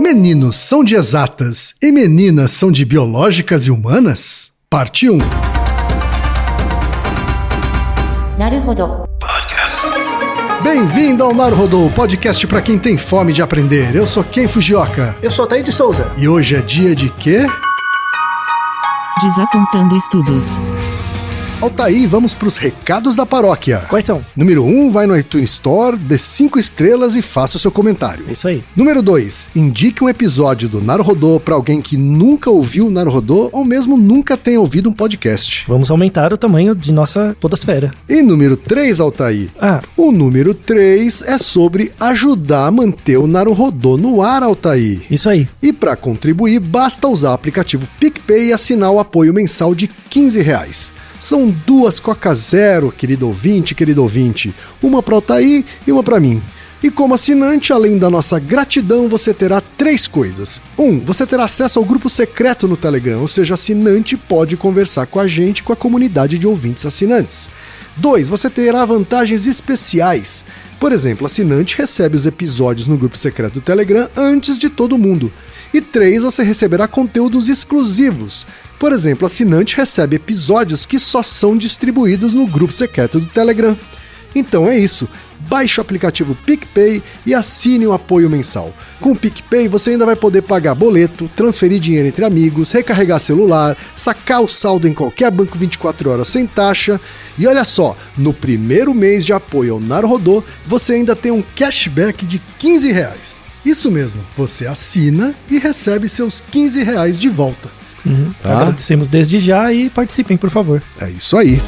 Meninos são de exatas e meninas são de biológicas e humanas? Parte 1. Naruhodo. Bem-vindo ao Naruhodo, podcast pra quem tem fome de aprender. Eu sou Ken Fujioka. Eu sou Altair de Souza. E hoje é dia de quê? Desapontando estudos. Altair, vamos pros recados da paróquia. Quais são? Número 1, vai no iTunes Store, dê 5 estrelas e faça o seu comentário. Isso aí. Número 2, indique um episódio do Naruhodo pra alguém que nunca ouviu o Naruhodo ou mesmo nunca tenha ouvido um podcast. Vamos aumentar o tamanho de nossa podosfera. E número 3, Altair. O número 3 é sobre ajudar a manter o Naruhodo no ar, Altair. Isso aí. E para contribuir, basta usar o aplicativo PicPay e assinar o apoio mensal de R$15. São 2 Coca Zero, querido ouvinte. Uma para o Altair e uma para mim. E como assinante, além da nossa gratidão, você terá 3 coisas. 1. Você terá acesso ao grupo secreto no Telegram, ou seja, assinante pode conversar com a gente e com a comunidade de ouvintes assinantes. 2. Você terá vantagens especiais. Por exemplo, assinante recebe os episódios no grupo secreto do Telegram antes de todo mundo. E 3, você receberá conteúdos exclusivos. Por exemplo, assinante recebe episódios que só são distribuídos no grupo secreto do Telegram. Então é isso, baixe o aplicativo PicPay e assine o apoio mensal. Com o PicPay você ainda vai poder pagar boleto, transferir dinheiro entre amigos, recarregar celular, sacar o saldo em qualquer banco 24 horas sem taxa. E olha só, no primeiro mês de apoio ao Naruhodo, você ainda tem um cashback de R$15. Isso mesmo, você assina e recebe seus R$15 de volta. Agradecemos desde já e participem, por favor. É isso aí.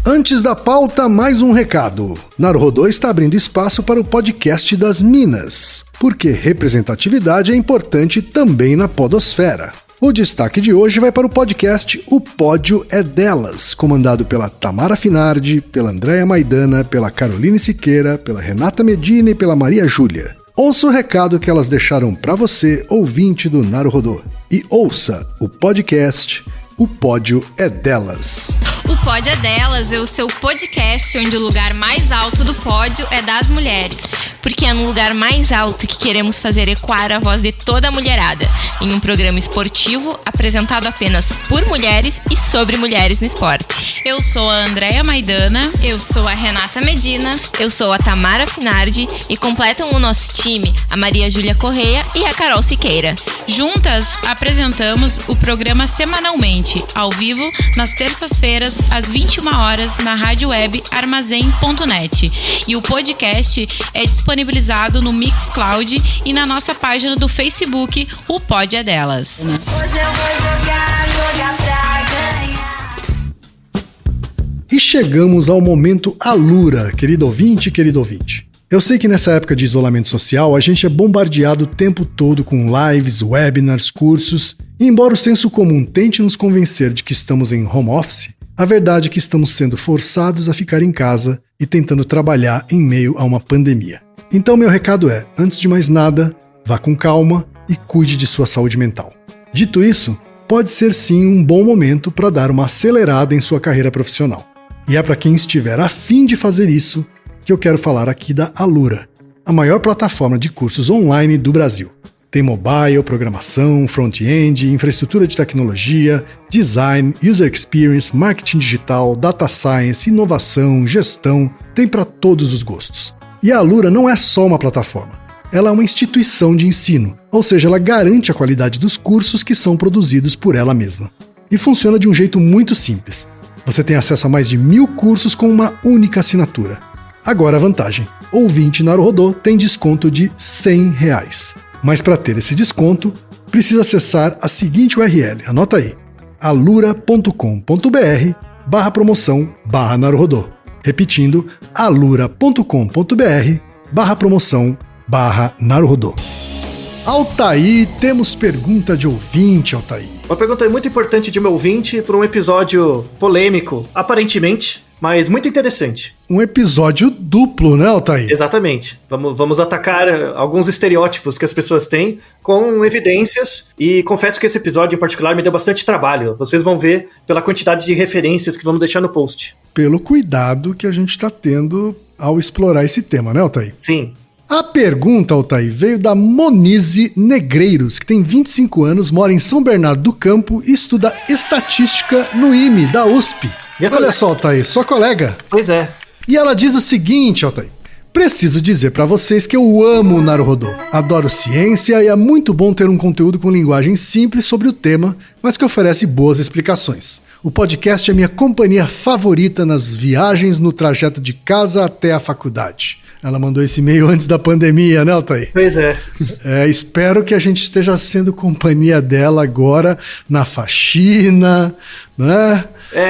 Antes da pauta, mais um recado. Naruhodo está abrindo espaço para o podcast das Minas, porque representatividade é importante também na podosfera. O destaque de hoje vai para o podcast O Pódio é Delas, comandado pela Tamara Finardi, pela Andréia Maidana, pela Caroline Siqueira, pela Renata Medina e pela Maria Júlia. Ouça o recado que elas deixaram para você, ouvinte do Naruhodo. E ouça o podcast O Pódio é Delas. O Pódio é Delas é o seu podcast onde o lugar mais alto do pódio é das mulheres. Porque é no lugar mais alto que queremos fazer ecoar a voz de toda a mulherada, em um programa esportivo apresentado apenas por mulheres e sobre mulheres no esporte. Eu sou a Andréia Maidana. Eu sou a Renata Medina. Eu sou a Tamara Finardi e completam o nosso time a Maria Júlia Correia e a Carol Siqueira. Juntas apresentamos o programa semanalmente, ao vivo, nas terças-feiras, às 21 horas, na rádio web armazém.net. E o podcast é disponibilizado no Mixcloud e na nossa página do Facebook, O Pódio é Delas. Hoje eu vou jogar pra ganhar. E chegamos ao momento Alura, querido ouvinte. Eu sei que nessa época de isolamento social a gente é bombardeado o tempo todo com lives, webinars, cursos, e embora o senso comum tente nos convencer de que estamos em home office, a verdade é que estamos sendo forçados a ficar em casa e tentando trabalhar em meio a uma pandemia. Então meu recado é, antes de mais nada, vá com calma e cuide de sua saúde mental. Dito isso, pode ser sim um bom momento para dar uma acelerada em sua carreira profissional. E é para quem estiver a fim de fazer isso que eu quero falar aqui da Alura, a maior plataforma de cursos online do Brasil. Tem mobile, programação, front-end, infraestrutura de tecnologia, design, user experience, marketing digital, data science, inovação, gestão, tem para todos os gostos. E a Alura não é só uma plataforma, ela é uma instituição de ensino, ou seja, ela garante a qualidade dos cursos que são produzidos por ela mesma. E funciona de um jeito muito simples. Você tem acesso a mais de 1000 cursos com uma única assinatura. Agora a vantagem, ouvinte Naruhodo tem desconto de R$100. Mas para ter esse desconto, precisa acessar a seguinte URL, anota aí, alura.com.br/promoção/Naruhodo. Repetindo, alura.com.br/promoção/Naruhodo. Altair, temos pergunta de ouvinte, Altair. Uma pergunta muito importante de meu ouvinte para um episódio polêmico, aparentemente, mas muito interessante. Um episódio duplo, né, Altair? Exatamente. Vamos atacar alguns estereótipos que as pessoas têm com evidências, e confesso que esse episódio em particular me deu bastante trabalho. Vocês vão ver pela quantidade de referências que vamos deixar no post. Pelo cuidado que a gente está tendo ao explorar esse tema, né, Altair? Sim. A pergunta, Altair, veio da Monize Negreiros, que tem 25 anos, mora em São Bernardo do Campo e estuda estatística no IME, da USP. Olha só, Altair, sua colega. Pois é. E ela diz o seguinte, Altair. Preciso dizer pra vocês que eu amo o Naruhodô. Adoro ciência e é muito bom ter um conteúdo com linguagem simples sobre o tema, mas que oferece boas explicações. O podcast é minha companhia favorita nas viagens no trajeto de casa até a faculdade. Ela mandou esse e-mail antes da pandemia, né, Altair? Pois é. Espero que a gente esteja sendo companhia dela agora na faxina, né?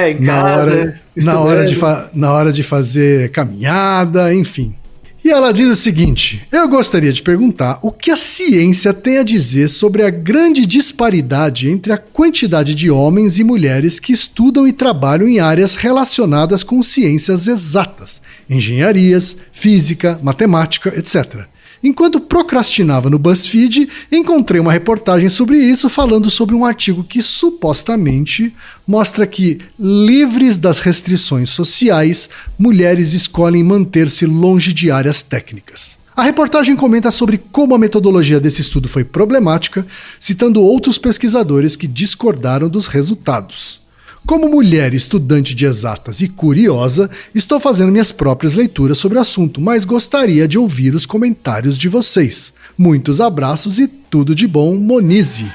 Em casa, na hora de fazer caminhada, enfim. E ela diz o seguinte: eu gostaria de perguntar o que a ciência tem a dizer sobre a grande disparidade entre a quantidade de homens e mulheres que estudam e trabalham em áreas relacionadas com ciências exatas, engenharias, física, matemática, etc. Enquanto procrastinava no BuzzFeed, encontrei uma reportagem sobre isso falando sobre um artigo que supostamente mostra que, livres das restrições sociais, mulheres escolhem manter-se longe de áreas técnicas. A reportagem comenta sobre como a metodologia desse estudo foi problemática, citando outros pesquisadores que discordaram dos resultados. Como mulher estudante de exatas e curiosa, estou fazendo minhas próprias leituras sobre o assunto, mas gostaria de ouvir os comentários de vocês. Muitos abraços e tudo de bom, Monize.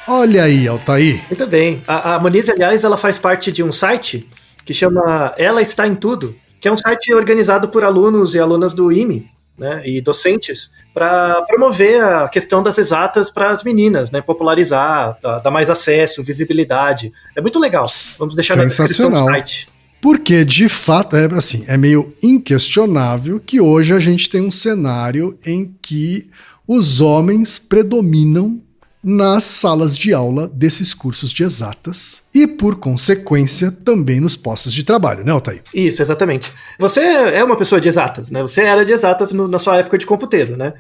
Olha aí, Altair. Muito bem. A Monize, aliás, ela faz parte de um site que chama Ela Está em Tudo, que é um site organizado por alunos e alunas do IME, né, e docentes, para promover a questão das exatas para as meninas, né, popularizar, dar mais acesso, visibilidade. É muito legal. Vamos deixar na descrição do site. Porque, de fato, é meio inquestionável que hoje a gente tem um cenário em que os homens predominam nas salas de aula desses cursos de exatas e, por consequência, também nos postos de trabalho, né, Altair? Isso, exatamente. Você é uma pessoa de exatas, né? Você era de exatas na sua época de computeiro, né?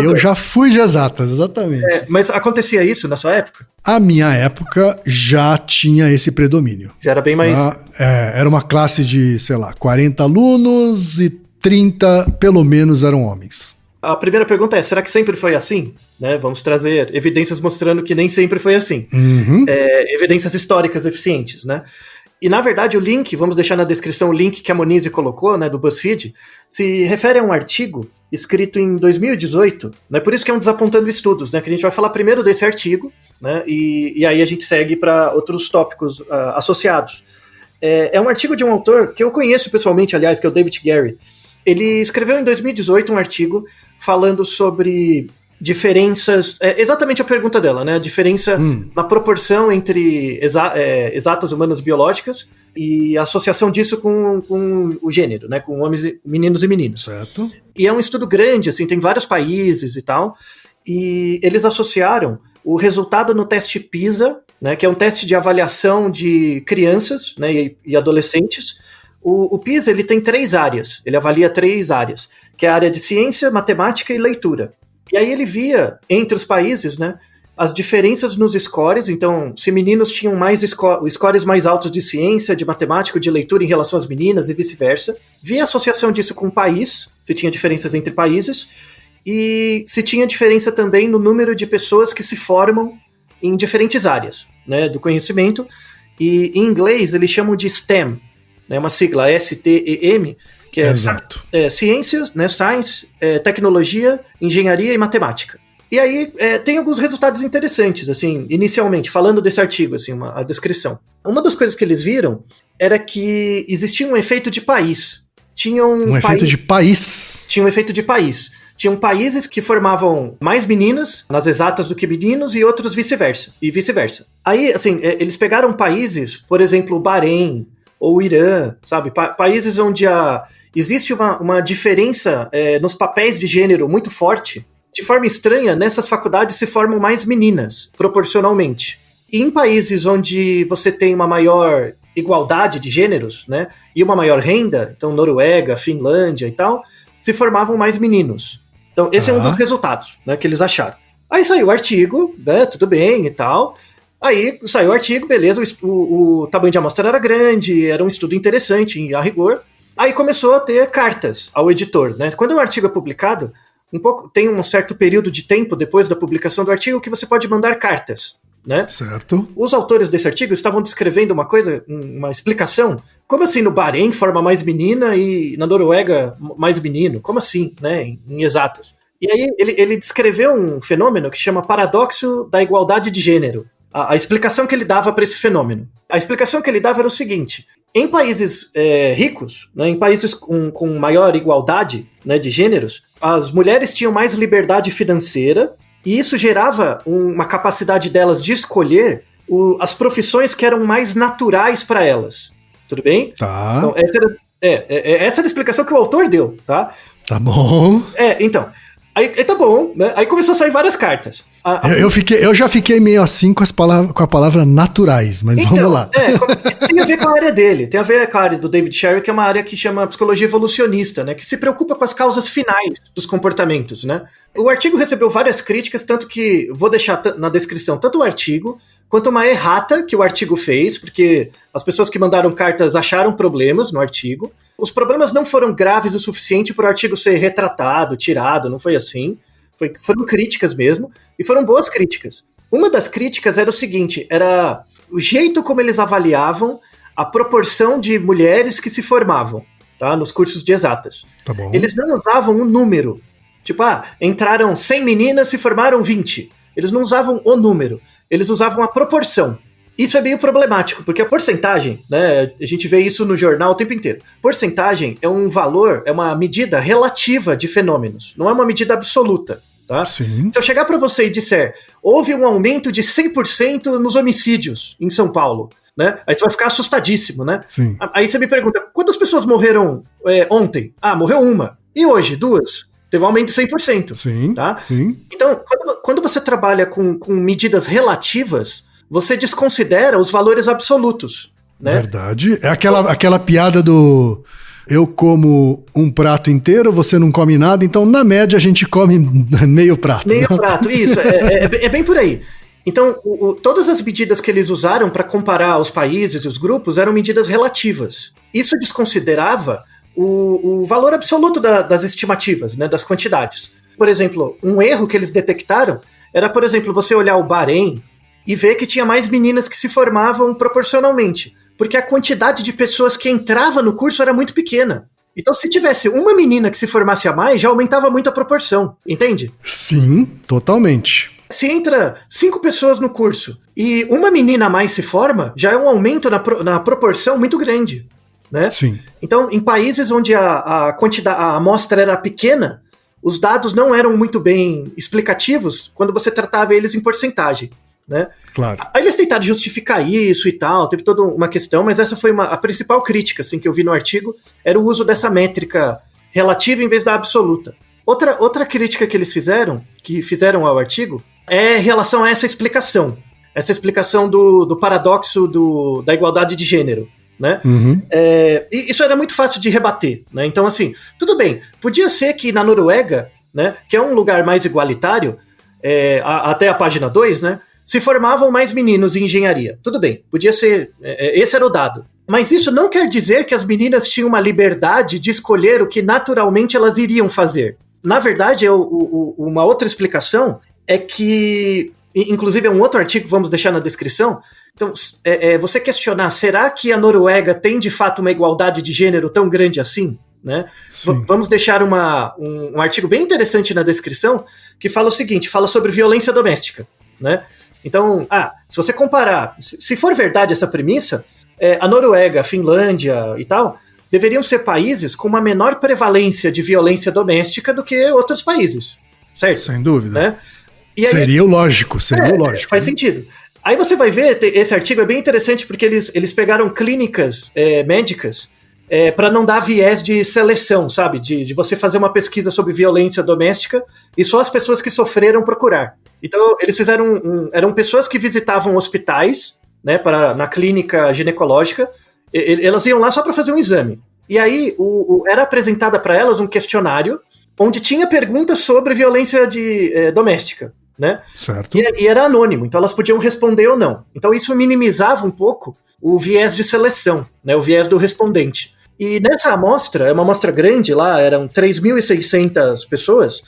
Eu já fui de exatas, exatamente. Mas acontecia isso na sua época? A minha época já tinha esse predomínio. Já era bem mais... Era uma classe de, 40 alunos e 30, pelo menos, eram homens. A primeira pergunta é, será que sempre foi assim? Né, vamos trazer evidências mostrando que nem sempre foi assim. Uhum. Evidências históricas eficientes, né? E, na verdade, o link, vamos deixar na descrição o link que a Monize colocou, né, do BuzzFeed, se refere a um artigo escrito em 2018, né, por isso que é um Desapontando Estudos, né, que a gente vai falar primeiro desse artigo, né, e aí a gente segue para outros tópicos associados. É um artigo de um autor que eu conheço pessoalmente, aliás, que é o David Gary. Ele escreveu em 2018 um artigo falando sobre diferenças, exatamente a pergunta dela, né? A diferença na proporção entre exatas humanas biológicas e a associação disso com o gênero, né? Com homens, meninos e meninas. Certo. E é um estudo grande, assim, tem vários países e tal, e eles associaram o resultado no teste PISA, né? Que é um teste de avaliação de crianças, né? E adolescentes. O PISA, ele tem 3 áreas, ele avalia 3 áreas, que é a área de ciência, matemática e leitura. E aí ele via, entre os países, né, as diferenças nos scores, então, se meninos tinham scores mais altos de ciência, de matemática, de leitura em relação às meninas e vice-versa, via associação disso com o país, se tinha diferenças entre países, e se tinha diferença também no número de pessoas que se formam em diferentes áreas, né, do conhecimento, e em inglês eles chamam de STEM, né, uma sigla STEM, que é ciências, né, science, tecnologia, engenharia e matemática. E aí tem alguns resultados interessantes, assim, inicialmente, falando desse artigo, assim, a descrição. Uma das coisas que eles viram era que existia um efeito de país. Tinha um efeito de país? Tinha um efeito de país. Tinham países que formavam mais meninas nas exatas do que meninos e outros vice-versa. E vice-versa. Aí, assim, eles pegaram países, por exemplo, o Bahrein, ou o Irã, sabe? Países onde existe uma diferença nos papéis de gênero muito forte. De forma estranha, nessas faculdades se formam mais meninas, proporcionalmente. E em países onde você tem uma maior igualdade de gêneros, né? E uma maior renda, então Noruega, Finlândia e tal, se formavam mais meninos. Então esse é um dos resultados, né, que eles acharam. Aí saiu o artigo, né? Tudo bem e tal. Aí saiu o artigo, beleza, o tamanho de amostra era grande, era um estudo interessante, a rigor. Aí começou a ter cartas ao editor, né? Quando um artigo é publicado, tem um certo período de tempo depois da publicação do artigo que você pode mandar cartas, né? Certo. Os autores desse artigo estavam descrevendo uma coisa, uma explicação. Como assim no Bahrein forma mais menina e na Noruega mais menino? Como assim, né? Em exatas. E aí ele descreveu um fenômeno que chama paradoxo da igualdade de gênero. A explicação que ele dava para esse fenômeno. A explicação que ele dava era o seguinte: em países ricos, né, em países com maior igualdade, né, de gêneros, as mulheres tinham mais liberdade financeira e isso gerava uma capacidade delas de escolher as profissões que eram mais naturais para elas. Tudo bem? Tá. Então, essa era a explicação que o autor deu, tá? Tá bom. Então... Aí tá bom, né? Aí começou a sair várias cartas. Eu já fiquei meio assim com a palavra naturais, mas então, vamos lá. Tem a ver com a área dele, tem a ver com a área do David Sherry, que é uma área que chama psicologia evolucionista, né? Que se preocupa com as causas finais dos comportamentos, né? O artigo recebeu várias críticas, tanto que vou deixar na descrição tanto o artigo, quanto uma errata que o artigo fez, porque as pessoas que mandaram cartas acharam problemas no artigo. Os problemas não foram graves o suficiente para o artigo ser retratado, tirado, não foi assim. Foram críticas mesmo, e foram boas críticas. Uma das críticas era o seguinte, era o jeito como eles avaliavam a proporção de mulheres que se formavam, tá, nos cursos de exatas. Tá bom. Eles não usavam um número, tipo, entraram 100 meninas, se formaram 20. Eles não usavam o número, eles usavam a proporção. Isso é meio problemático, porque a porcentagem, né, a gente vê isso no jornal o tempo inteiro. Porcentagem é um valor, é uma medida relativa de fenômenos, não é uma medida absoluta, tá? Sim. Se eu chegar para você e disser, houve um aumento de 100% nos homicídios em São Paulo, né? Aí você vai ficar assustadíssimo, né? Sim. Aí você me pergunta, quantas pessoas morreram ontem? Morreu uma. E hoje? 2. Teve um aumento de 100%. Sim, tá? sim. Então, quando você trabalha com medidas relativas, você desconsidera os valores absolutos, né? Verdade. É aquela piada do eu como um prato inteiro, você não come nada, então na média a gente come meio prato. Meio prato, isso. É bem por aí. Então, todas as medidas que eles usaram para comparar os países e os grupos eram medidas relativas. Isso desconsiderava o valor absoluto das estimativas, né, das quantidades. Por exemplo, um erro que eles detectaram era, por exemplo, você olhar o Bahrein e ver que tinha mais meninas que se formavam proporcionalmente, porque a quantidade de pessoas que entrava no curso era muito pequena. Então, se tivesse uma menina que se formasse a mais, já aumentava muito a proporção, entende? Sim, totalmente. Se entra 5 pessoas no curso e uma menina a mais se forma, já é um aumento na proporção muito grande, né? Sim. Então, em países onde a amostra era pequena, os dados não eram muito bem explicativos quando você tratava eles em porcentagem, né? Claro. Aí eles tentaram justificar isso e tal, teve toda uma questão, mas essa foi a principal crítica assim, que eu vi no artigo, era o uso dessa métrica relativa em vez da absoluta. Outra crítica que eles fizeram ao artigo, é em relação a essa explicação do paradoxo da igualdade de gênero, né? Uhum. Isso era muito fácil de rebater, né? Então, assim, tudo bem, podia ser que na Noruega, né, que é um lugar mais igualitário, até a página 2, né, se formavam mais meninos em engenharia. Tudo bem, podia ser, esse era o dado. Mas isso não quer dizer que as meninas tinham uma liberdade de escolher o que naturalmente elas iriam fazer. Na verdade, uma outra explicação é que, inclusive é um outro artigo, vamos deixar na descrição. Então, você questionar, será que a Noruega tem de fato uma igualdade de gênero tão grande assim? Né? Vamos deixar um artigo bem interessante na descrição que fala o seguinte, fala sobre violência doméstica, né? Então, se você comparar, se for verdade essa premissa, a Noruega, a Finlândia e tal, deveriam ser países com uma menor prevalência de violência doméstica do que outros países, certo? Sem dúvida. Né? E aí, seria o lógico. Faz sentido. Aí você vai ver, esse artigo é bem interessante porque eles pegaram clínicas médicas para não dar viés de seleção, sabe? De você fazer uma pesquisa sobre violência doméstica e só as pessoas que sofreram procurar. Então, eles fizeram eram pessoas que visitavam hospitais, né, na clínica ginecológica, elas iam lá só para fazer um exame. E aí, era apresentada para elas um questionário onde tinha perguntas sobre violência doméstica, né? Certo. E era anônimo, então elas podiam responder ou não. Então, isso minimizava um pouco o viés de seleção, né, o viés do respondente. E nessa amostra, é uma amostra grande lá, eram 3.600 pessoas,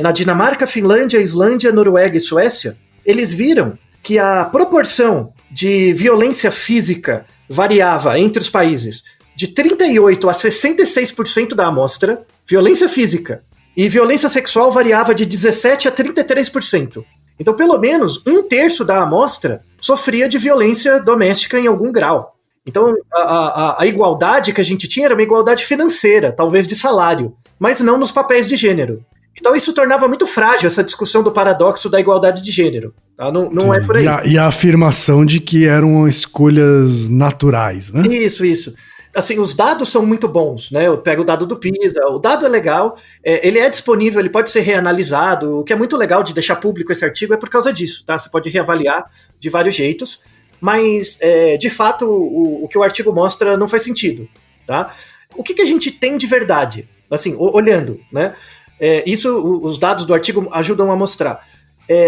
na Dinamarca, Finlândia, Islândia, Noruega e Suécia, eles viram que a proporção de violência física variava entre os países de 38% a 66% da amostra, violência física, e violência sexual variava de 17% a 33%. Então, pelo menos 1/3 da amostra sofria de violência doméstica em algum grau. Então, a igualdade que a gente tinha era uma igualdade financeira, talvez de salário, mas não nos papéis de gênero. Então, isso tornava muito frágil essa discussão do paradoxo da igualdade de gênero. Tá? Não é por aí. E a afirmação de que eram escolhas naturais, né? Isso. Assim, os dados são muito bons, né? Eu pego o dado do PISA, o dado é legal, ele é disponível, ele pode ser reanalisado. O que é muito legal de deixar público esse artigo é por causa disso, tá? Você pode reavaliar de vários jeitos, mas, de fato, o que o artigo mostra não faz sentido, tá? O que a gente tem de verdade? Assim, olhando, né? Os dados do artigo ajudam a mostrar.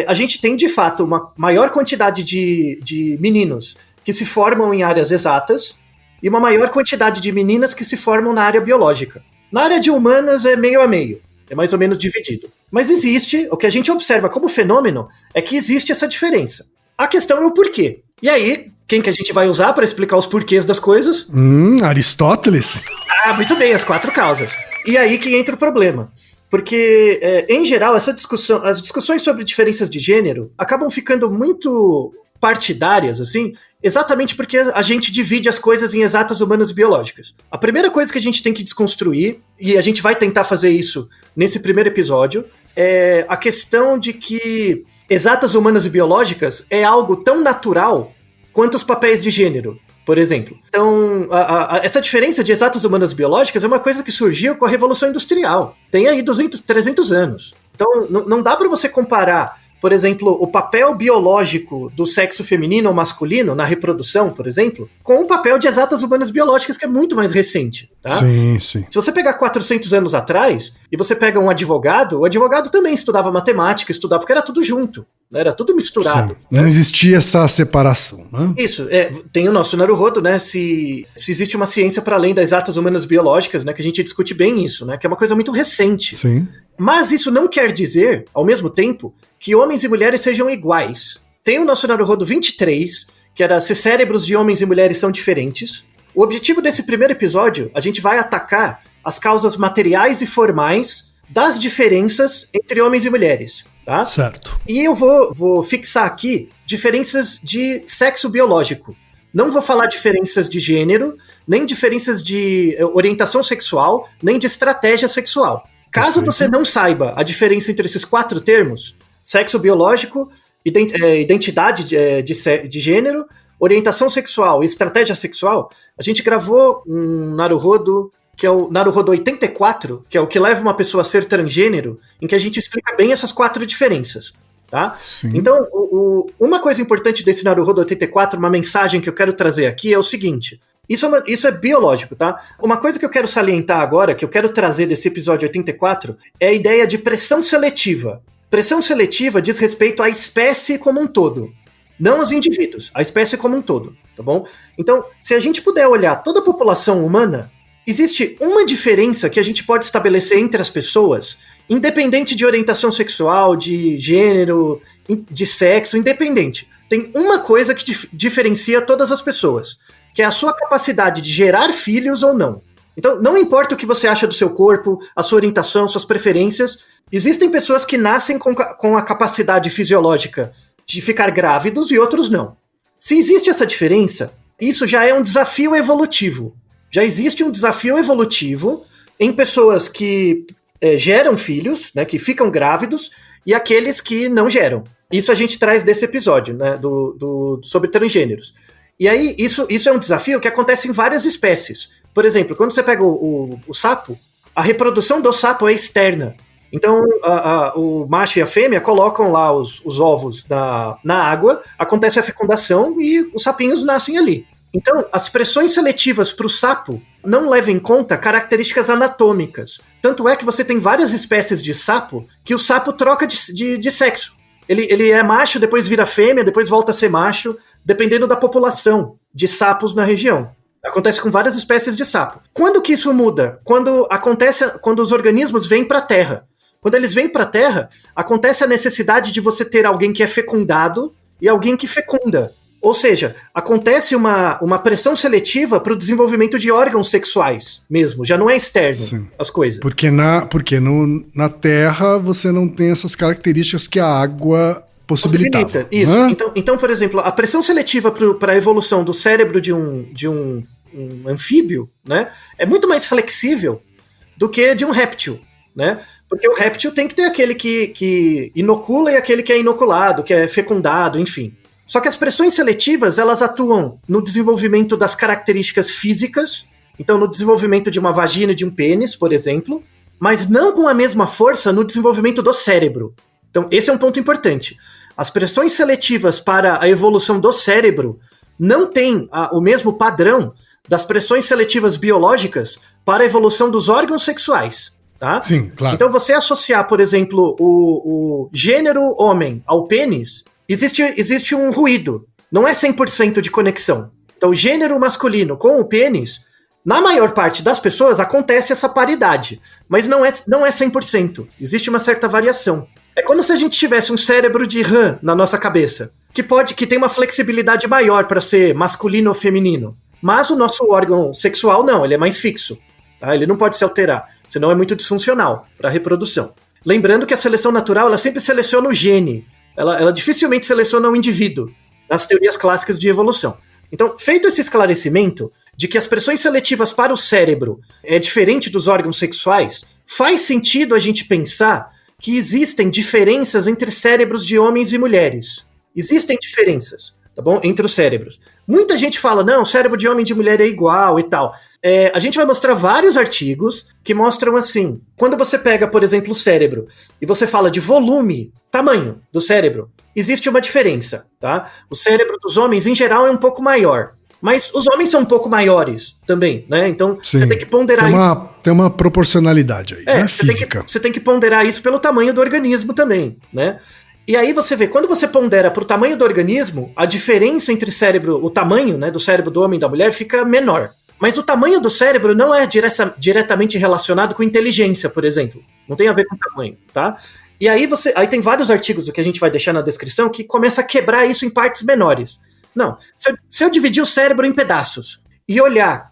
A gente tem, de fato, uma maior quantidade de meninos que se formam em áreas exatas, e uma maior quantidade de meninas que se formam na área biológica. Na área de humanas é meio a meio, é mais ou menos dividido. Mas existe, o que a gente observa como fenômeno é que existe essa diferença. A questão é o porquê. E aí, quem que a gente vai usar para explicar os porquês das coisas? Aristóteles? Muito bem, as 4 causas. E aí que entra o problema. Porque, em geral, as discussões sobre diferenças de gênero acabam ficando muito partidárias, assim, exatamente porque a gente divide as coisas em exatas, humanas e biológicas. A primeira coisa que a gente tem que desconstruir, e a gente vai tentar fazer isso nesse primeiro episódio, é a questão de que exatas, humanas e biológicas é algo tão natural quanto os papéis de gênero, por exemplo. Então, essa diferença de exatas, humanas e biológicas é uma coisa que surgiu com a Revolução Industrial. Tem aí 300 anos. Então, não dá para você comparar, por exemplo, o papel biológico do sexo feminino ou masculino na reprodução, por exemplo, com o papel de exatas, humanas biológicas, que é muito mais recente. Tá? Sim. Se você pegar 400 anos atrás, e você pega um advogado, o advogado também estudava matemática, porque era tudo junto, né? Era tudo misturado. Né? Não existia essa separação, né? Isso, tem o nosso Naruhodo, né? Se existe uma ciência para além das exatas, humanas biológicas, né? Que a gente discute bem isso, né? Que é uma coisa muito recente. Sim. Mas isso não quer dizer, ao mesmo tempo, que homens e mulheres sejam iguais. Tem o nosso Naruhodo 23, que era se cérebros de homens e mulheres são diferentes. O objetivo desse primeiro episódio, a gente vai atacar as causas materiais e formais das diferenças entre homens e mulheres, tá? Certo. E eu vou fixar aqui diferenças de sexo biológico. Não vou falar diferenças de gênero, nem diferenças de orientação sexual, nem de estratégia sexual. Caso você não saiba a diferença entre esses 4 termos, sexo biológico, identidade de gênero, orientação sexual e estratégia sexual, a gente gravou um Naruhodo, que é o Naruhodo 84, que é o que leva uma pessoa a ser transgênero, em que a gente explica bem essas 4 diferenças. Tá? Então, uma coisa importante desse Naruhodo 84, uma mensagem que eu quero trazer aqui é o seguinte: isso é biológico, tá? Uma coisa que eu quero salientar agora, que eu quero trazer desse episódio 84, é a ideia de pressão seletiva. Pressão seletiva diz respeito à espécie como um todo, não aos indivíduos, a espécie como um todo, tá bom? Então, se a gente puder olhar toda a população humana, existe uma diferença que a gente pode estabelecer entre as pessoas, independente de orientação sexual, de gênero, de sexo, independente. Tem uma coisa que diferencia todas as pessoas, que é a sua capacidade de gerar filhos ou não. Então, não importa o que você acha do seu corpo, a sua orientação, suas preferências, existem pessoas que nascem com a capacidade fisiológica de ficar grávidos e outros não. Se existe essa diferença, isso já é um desafio evolutivo. Já existe um desafio evolutivo em pessoas que geram filhos, né, que ficam grávidos, e aqueles que não geram. Isso a gente traz desse episódio, né, sobre transgêneros. E aí, isso é um desafio que acontece em várias espécies. Por exemplo, quando você pega o sapo, a reprodução do sapo é externa. Então, o macho e a fêmea colocam lá os ovos na água, acontece a fecundação e os sapinhos nascem ali. Então, as pressões seletivas para o sapo não levam em conta características anatômicas. Tanto é que você tem várias espécies de sapo que o sapo troca de sexo. Ele é macho, depois vira fêmea, depois volta a ser macho, dependendo da população de sapos na região. Acontece com várias espécies de sapo. Quando que isso muda? Quando os organismos vêm para a Terra. Quando eles vêm para a Terra, acontece a necessidade de você ter alguém que é fecundado e alguém que fecunda. Ou seja, acontece uma pressão seletiva para o desenvolvimento de órgãos sexuais mesmo, já não é externo. Sim. As coisas. Porque na Terra você não tem essas características que a água possibilita. Isso. Então, por exemplo, a pressão seletiva para a evolução do cérebro de um anfíbio, né, é muito mais flexível do que de um réptil, né? Porque o réptil tem que ter aquele que inocula e aquele que é inoculado, que é fecundado, enfim. Só que as pressões seletivas, elas atuam no desenvolvimento das características físicas, então no desenvolvimento de uma vagina e de um pênis, por exemplo, mas não com a mesma força no desenvolvimento do cérebro. Então esse é um ponto importante. As pressões seletivas para a evolução do cérebro não têm o mesmo padrão das pressões seletivas biológicas para a evolução dos órgãos sexuais. Tá? Sim, claro. Então você associar, por exemplo, o gênero homem ao pênis, existe um ruído, não é 100% de conexão. Então o gênero masculino com o pênis, na maior parte das pessoas acontece essa paridade, mas não é 100%, existe uma certa variação. É como se a gente tivesse um cérebro de RAM na nossa cabeça, que tem uma flexibilidade maior para ser masculino ou feminino, mas o nosso órgão sexual não, ele é mais fixo, tá? Ele não pode se alterar, senão é muito disfuncional para a reprodução. Lembrando que a seleção natural, ela sempre seleciona o gene, ela dificilmente seleciona o indivíduo, nas teorias clássicas de evolução. Então, feito esse esclarecimento de que as pressões seletivas para o cérebro é diferente dos órgãos sexuais, faz sentido a gente pensar que existem diferenças entre cérebros de homens e mulheres. Existem diferenças, tá bom? Entre os cérebros. Muita gente fala, não, o cérebro de homem e de mulher é igual e tal. A gente vai mostrar vários artigos que mostram assim, quando você pega, por exemplo, o cérebro e você fala de volume, tamanho do cérebro, existe uma diferença, tá? O cérebro dos homens, em geral, é um pouco maior. Mas os homens são um pouco maiores também, né? Então, sim, você tem que ponderar isso. Tem uma proporcionalidade aí, né? Física. Você tem que ponderar isso pelo tamanho do organismo também, né? E aí você vê, quando você pondera pro tamanho do organismo, a diferença entre o tamanho, né, do cérebro do homem e da mulher fica menor. Mas o tamanho do cérebro não é diretamente relacionado com inteligência, por exemplo. Não tem a ver com tamanho, tá? E aí tem vários artigos que a gente vai deixar na descrição que começa a quebrar isso em partes menores. Não, se eu dividir o cérebro em pedaços e olhar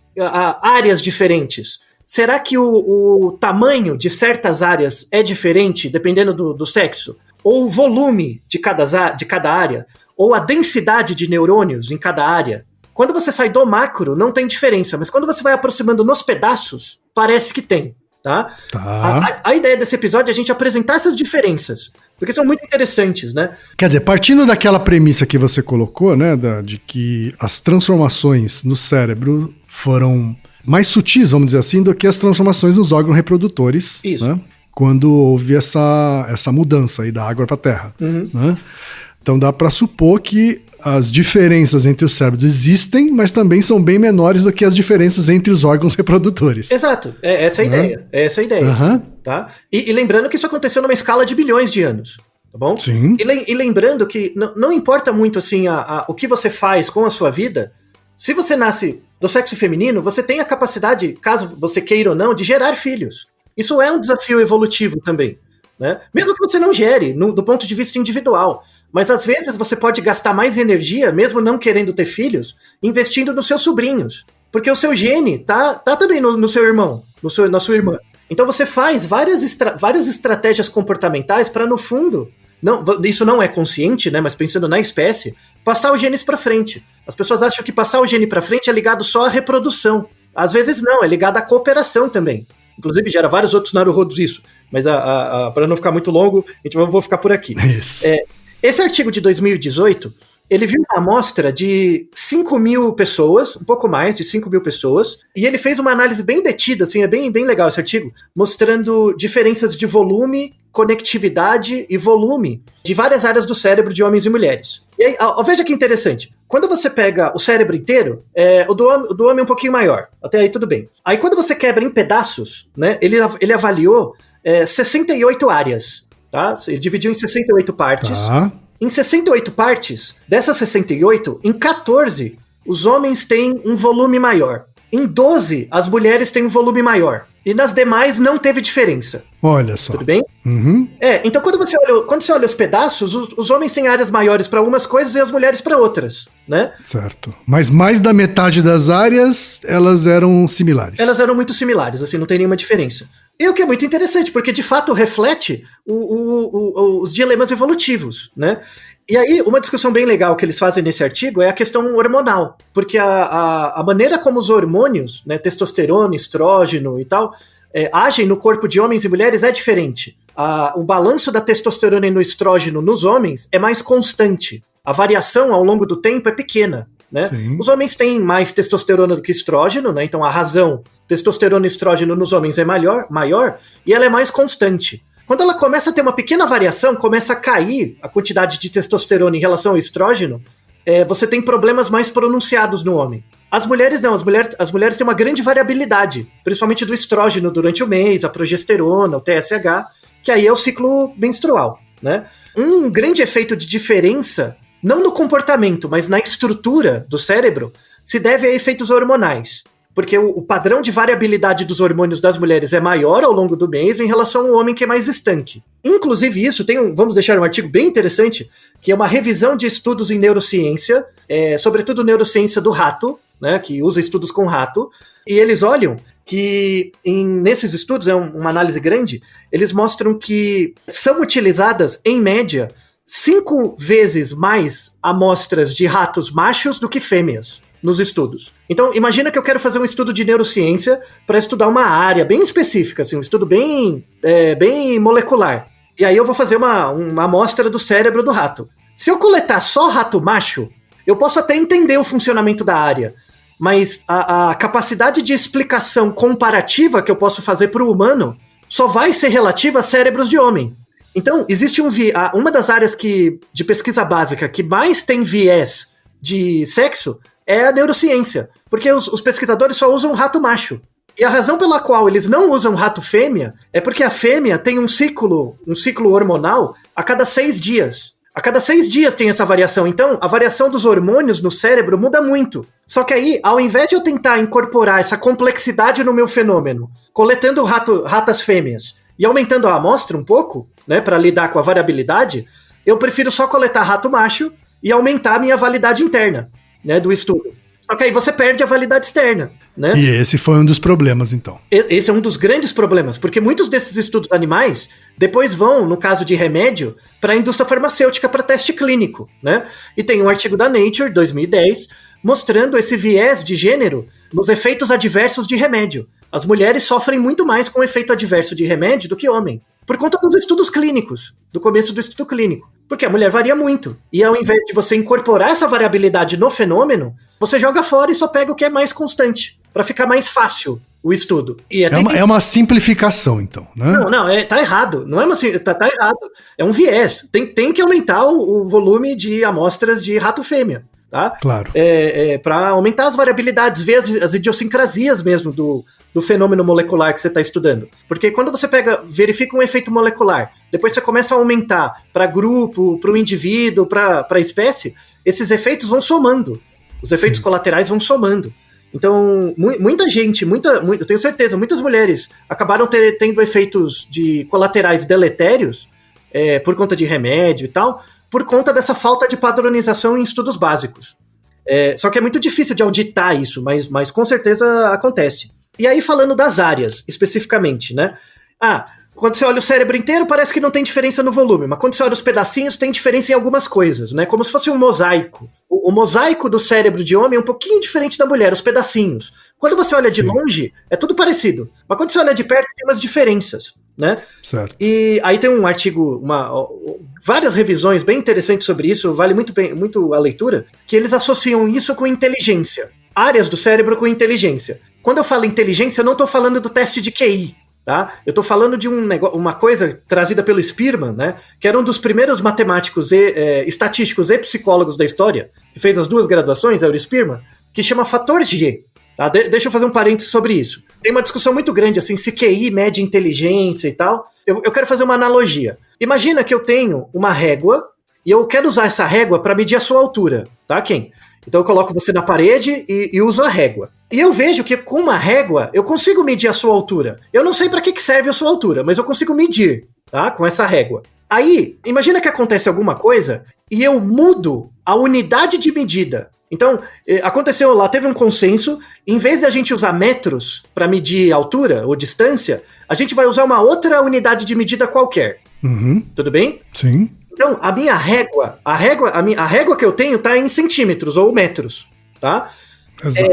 áreas diferentes, será que o tamanho de certas áreas é diferente dependendo do sexo? Ou o volume de cada área? Ou a densidade de neurônios em cada área? Quando você sai do macro, não tem diferença, mas quando você vai aproximando nos pedaços, parece que tem, tá? A ideia desse episódio é a gente apresentar essas diferenças, porque são muito interessantes, né? Quer dizer, partindo daquela premissa que você colocou, né, de que as transformações no cérebro foram mais sutis, vamos dizer assim, do que as transformações nos órgãos reprodutores. Isso. Né? Quando houve essa mudança aí da água para a terra. Uhum. Né? Então dá para supor que as diferenças entre os cérebros existem, mas também são bem menores do que as diferenças entre os órgãos reprodutores. Exato, essa é a ideia. É essa a ideia. Uhum. Tá? E lembrando que isso aconteceu numa escala de bilhões de anos. Tá bom? Sim. E lembrando que não importa muito assim, o que você faz com a sua vida, se você nasce do sexo feminino, você tem a capacidade, caso você queira ou não, de gerar filhos. Isso é um desafio evolutivo também, né? Mesmo que você não gere, do ponto de vista individual. Mas às vezes você pode gastar mais energia, mesmo não querendo ter filhos, investindo nos seus sobrinhos. Porque o seu gene tá também no seu irmão, na sua irmã. Então você faz várias estratégias comportamentais para, no fundo, isso não é consciente, né? Mas pensando na espécie, passar os genes para frente. As pessoas acham que passar o gene para frente é ligado só à reprodução. Às vezes não, é ligado à cooperação também. Inclusive gera vários outros naruhodos isso, mas para não ficar muito longo, vou ficar por aqui. Isso. Esse artigo de 2018, ele viu uma amostra de 5.000 pessoas, um pouco mais de 5.000 pessoas, e ele fez uma análise bem detida, assim, é bem, bem legal esse artigo, mostrando diferenças de volume, conectividade e volume de várias áreas do cérebro de homens e mulheres. E aí, veja que interessante. Quando você pega o cérebro inteiro, o do homem é um pouquinho maior. Até aí tudo bem. Aí quando você quebra em pedaços, né, ele avaliou 68 áreas. Tá? Ele dividiu em 68 partes. Tá. Em 68 partes, dessas 68, em 14, os homens têm um volume maior. Em 12, as mulheres têm um volume maior. E nas demais não teve diferença. Olha só. Tudo bem? Uhum. Então quando você olha os pedaços, os homens têm áreas maiores para umas coisas e as mulheres para outras, né? Certo. Mas mais da metade das áreas, elas eram similares. Elas eram muito similares, assim, não tem nenhuma diferença. E o que é muito interessante, porque de fato reflete os dilemas evolutivos, né? E aí, uma discussão bem legal que eles fazem nesse artigo é a questão hormonal, porque a maneira como os hormônios, né, testosterona, estrógeno e tal, agem no corpo de homens e mulheres é diferente. O balanço da testosterona e do estrógeno nos homens é mais constante. A variação ao longo do tempo é pequena, né? Os homens têm mais testosterona do que estrógeno, né? Então a razão testosterona e estrógeno nos homens é maior e ela é mais constante. Quando ela começa a ter uma pequena variação, começa a cair a quantidade de testosterona em relação ao estrógeno, você tem problemas mais pronunciados no homem. As mulheres não, as mulheres têm uma grande variabilidade, principalmente do estrógeno durante o mês, a progesterona, o TSH, que aí é o ciclo menstrual, né? Um grande efeito de diferença, não no comportamento, mas na estrutura do cérebro, se deve a efeitos hormonais. Porque o padrão de variabilidade dos hormônios das mulheres é maior ao longo do mês em relação ao homem, que é mais estanque. Inclusive isso, vamos deixar um artigo bem interessante, que é uma revisão de estudos em neurociência, sobretudo neurociência do rato, né, que usa estudos com rato, e eles olham que nesses estudos, é uma análise grande, eles mostram que são utilizadas, em média, 5 vezes mais amostras de ratos machos do que fêmeas nos estudos. Então, imagina que eu quero fazer um estudo de neurociência para estudar uma área bem específica, assim, um estudo bem molecular. E aí eu vou fazer uma amostra do cérebro do rato. Se eu coletar só rato macho, eu posso até entender o funcionamento da área, mas a capacidade de explicação comparativa que eu posso fazer para o humano só vai ser relativa a cérebros de homem. Então, existe uma das áreas de pesquisa básica que mais tem viés de sexo é a neurociência, porque os pesquisadores só usam rato macho. E a razão pela qual eles não usam rato fêmea é porque a fêmea tem um ciclo hormonal a cada 6 dias. A cada 6 dias tem essa variação. Então, a variação dos hormônios no cérebro muda muito. Só que aí, ao invés de eu tentar incorporar essa complexidade no meu fenômeno, coletando ratas fêmeas e aumentando a amostra um pouco, né, para lidar com a variabilidade, eu prefiro só coletar rato macho e aumentar a minha validade interna, né, do estudo. Só que aí você perde a validade externa, né? E esse foi um dos problemas, então. Esse é um dos grandes problemas, porque muitos desses estudos animais depois vão, no caso de remédio, para a indústria farmacêutica para teste clínico, né? E tem um artigo da Nature, 2010, mostrando esse viés de gênero nos efeitos adversos de remédio. As mulheres sofrem muito mais com o efeito adverso de remédio do que homem, por conta dos estudos clínicos, do começo do estudo clínico. Porque a mulher varia muito. E ao invés de você incorporar essa variabilidade no fenômeno, você joga fora e só pega o que é mais constante, para ficar mais fácil o estudo. E é uma simplificação, então, né? Não, tá errado. Não é uma tá errado. É um viés. Tem que aumentar o volume de amostras de rato fêmea, tá? Claro. Para aumentar as variabilidades, ver as idiosincrasias mesmo do fenômeno molecular que você está estudando. Porque quando você verifica um efeito molecular, depois você começa a aumentar para grupo, para o indivíduo, para a espécie, esses efeitos vão somando. Os efeitos colaterais vão somando. Então, muita gente, eu tenho certeza, muitas mulheres acabaram tendo efeitos colaterais deletérios por conta de remédio e tal, por conta dessa falta de padronização em estudos básicos. Só que é muito difícil de auditar isso, mas com certeza acontece. E aí, falando das áreas, especificamente, né? Quando você olha o cérebro inteiro, parece que não tem diferença no volume, mas quando você olha os pedacinhos, tem diferença em algumas coisas, né? Como se fosse um mosaico. O mosaico do cérebro de homem é um pouquinho diferente da mulher, os pedacinhos. Quando você olha de longe, é tudo parecido. Mas quando você olha de perto, tem umas diferenças, né? Certo. E aí tem um artigo, várias revisões bem interessantes sobre isso, vale muito a leitura, que eles associam isso com inteligência. Áreas do cérebro com inteligência. Quando eu falo inteligência, eu não estou falando do teste de QI, tá? Eu estou falando de uma coisa trazida pelo Spearman, né? Que era um dos primeiros matemáticos estatísticos e psicólogos da história, que fez as 2 graduações, era o Spearman, que chama fator G. Tá? Deixa eu fazer um parênteses sobre isso. Tem uma discussão muito grande, assim, se QI mede inteligência e tal. Eu quero fazer uma analogia. Imagina que eu tenho uma régua e eu quero usar essa régua para medir a sua altura, tá, Ken? Então eu coloco você na parede e uso a régua. E eu vejo que com uma régua eu consigo medir a sua altura. Eu não sei para que serve a sua altura, mas eu consigo medir, tá? Com essa régua. Aí, imagina que acontece alguma coisa e eu mudo a unidade de medida. Então, aconteceu lá, teve um consenso, em vez de a gente usar metros para medir altura ou distância, a gente vai usar uma outra unidade de medida qualquer. Uhum. Tudo bem? Sim. Então, a minha régua, a régua que eu tenho tá em centímetros ou metros, tá? Exato.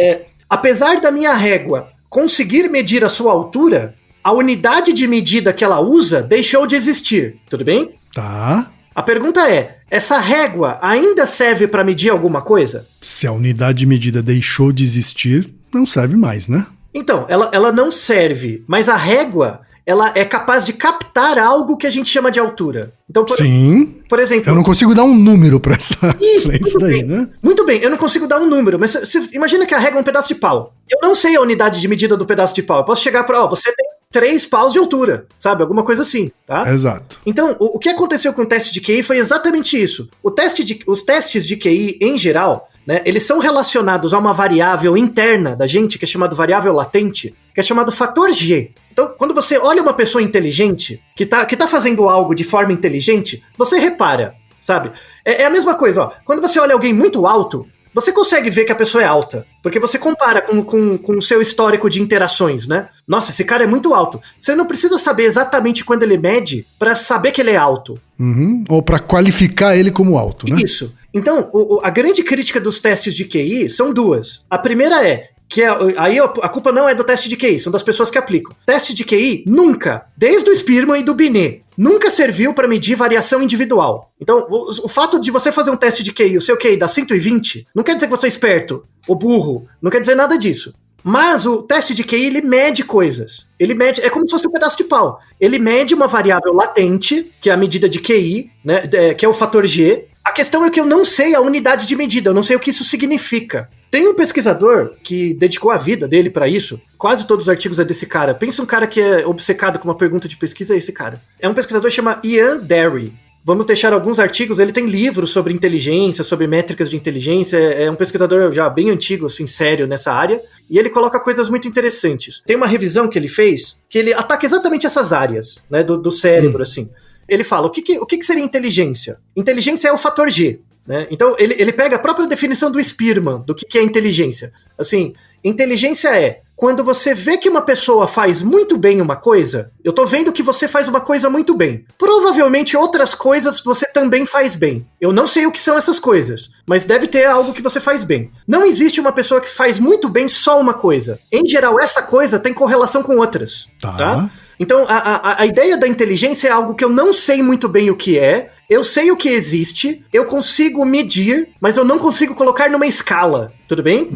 Apesar da minha régua conseguir medir a sua altura, a unidade de medida que ela usa deixou de existir, tudo bem? Tá. A pergunta é, essa régua ainda serve para medir alguma coisa? Se a unidade de medida deixou de existir, não serve mais, né? Então, ela não serve, mas a régua, ela é capaz de captar algo que a gente chama de altura. Então, Sim. Por exemplo... Eu não consigo dar um número pra isso daí, bem, né? Muito bem, eu não consigo dar um número, mas imagina que a régua é um pedaço de pau. Eu não sei a unidade de medida do pedaço de pau. Eu posso chegar para, você tem 3 paus de altura, sabe? Alguma coisa assim, tá? Exato. Então, o que aconteceu com o teste de QI foi exatamente isso. Os testes de QI, em geral, né, eles são relacionados a uma variável interna da gente, que é chamada variável latente, que é chamado fator G. Então, quando você olha uma pessoa inteligente, que tá fazendo algo de forma inteligente, você repara, sabe? É a mesma coisa, ó. Quando você olha alguém muito alto, você consegue ver que a pessoa é alta, porque você compara com o seu histórico de interações, né? Nossa, esse cara é muito alto. Você não precisa saber exatamente quando ele mede pra saber que ele é alto. Uhum. Ou pra qualificar ele como alto, né? Isso. Então, a grande crítica dos testes de QI são duas. A primeira é que aí a culpa não é do teste de QI, são das pessoas que aplicam. Teste de QI nunca, desde o Spearman e do Binet, nunca serviu para medir variação individual. Então, o fato de você fazer um teste de QI, o seu QI dá 120, não quer dizer que você é esperto ou burro, não quer dizer nada disso. Mas o teste de QI, ele mede coisas. Ele mede, é como se fosse um pedaço de pau. Ele mede uma variável latente, que é a medida de QI, né, que é o fator G. A questão é que eu não sei a unidade de medida, eu não sei o que isso significa. Tem um pesquisador que dedicou a vida dele pra isso. Quase todos os artigos é desse cara. Pensa um cara que é obcecado com uma pergunta de pesquisa, é esse cara. É um pesquisador que chama Ian Derry. Vamos deixar alguns artigos, ele tem livros sobre inteligência, sobre métricas de inteligência, é um pesquisador já bem antigo, assim, sério nessa área, e ele coloca coisas muito interessantes. Tem uma revisão que ele fez, que ele ataca exatamente essas áreas, né, do cérebro, assim. Ele fala, o que seria inteligência? Inteligência é o fator G, né? Então, ele pega a própria definição do Spearman, do que é inteligência. Assim, inteligência é quando você vê que uma pessoa faz muito bem uma coisa, eu tô vendo que você faz uma coisa muito bem. Provavelmente outras coisas você também faz bem. Eu não sei o que são essas coisas, mas deve ter algo que você faz bem. Não existe uma pessoa que faz muito bem só uma coisa. Em geral, essa coisa tem correlação com outras. Tá? Então, a ideia da inteligência é algo que eu não sei muito bem o que é, eu sei o que existe, eu consigo medir, mas eu não consigo colocar numa escala. Tudo bem?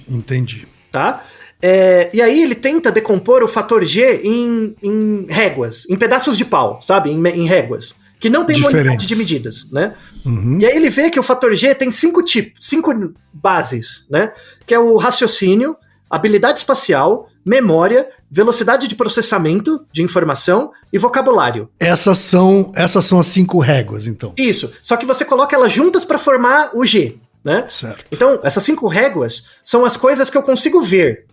Entendi. Tá? E aí ele tenta decompor o fator G em réguas, em pedaços de pau, sabe? Em réguas. Que não tem uma unidade de medidas, né? Uhum. E aí ele vê que o fator G tem 5 bases, né? Que é o raciocínio, habilidade espacial, memória, velocidade de processamento de informação e vocabulário. Essas são as 5 réguas, então. Isso. Só que você coloca elas juntas para formar o G, né? Certo. Então, essas 5 réguas são as coisas que eu consigo ver,